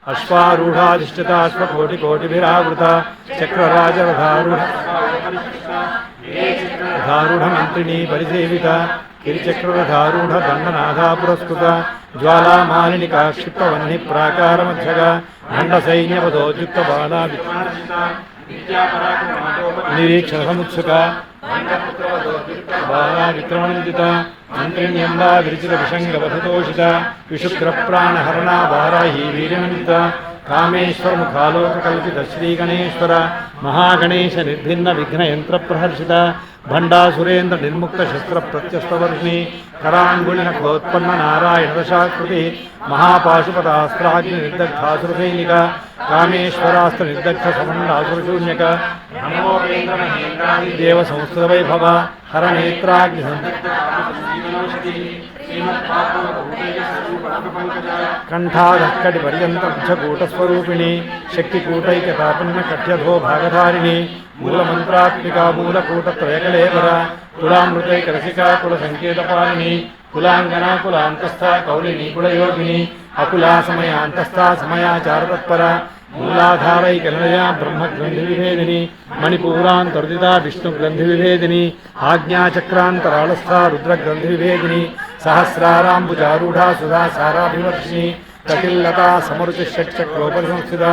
अश्वारूढ़ाधिष्ठिता अश्वकोटिकोटिभिरावृता चक्रराजरथारूढ़ परिसेविता गिरिचक्ररथारूढ़ दंडनाथा पुरस्कृता ज्वालामालिनिका क्षिप्तवह्नि प्राकारमध्यगा दण्डसैन्यवधोद्युक्तबाला निरीक्षण समुत्सुका बाला विक्रमणिता मंत्रिण्यंबा विरचित विषंगवधतोषिता विशुक्रप्राणहरणा वाराही वीरमंडिता कामेश्वर मुखालोककल्पित श्रीगणेश्वर महागणेश निर्भिन्न विघ्न यंत्र प्रहर्षिता भंडासुरेन्द्र निर्मुक्त शस्त्र प्रत्यस्तवर्षिणी करांगुलिनखोत्पन्न नारायण दशाकृति महापाशुपतास्त्राग्नि निर्दग्धासुरसैनिका कामेश्वरास्त्र निर्दग्ध समण्डासुरशून्यक देव संस्कृत वैभव हरनेत्राग्नि कंठाधक्कटि पर्यंतकूटस्वरूपिणी शक्तिकूटैक्यतापन्न कट्यधो भागधारिणी मूलमंत्रात्मिका मूलकूटत्रयकलेवर कुलामृतैकरसिका कुलसंकेतपालिनी कुलांगना कुलांतस्था कौलिनी कुलयोगिनी अकुला समयांतस्था समयाचारतत्परा मूलाधारैकलया ब्रह्मग्रंथिविभेदिनी मणिपूरान्तर्दिता विष्णुग्रंथिविभेदिनी आज्ञाचक्रान्तरालस्था रुद्रग्रंथिविभेदिनी सहस्राराम्बुजारूढ़ा सुधा साराभिवर्षिणी कटिल्लता समरुचिषट्चक्रोपरिसंस्थिता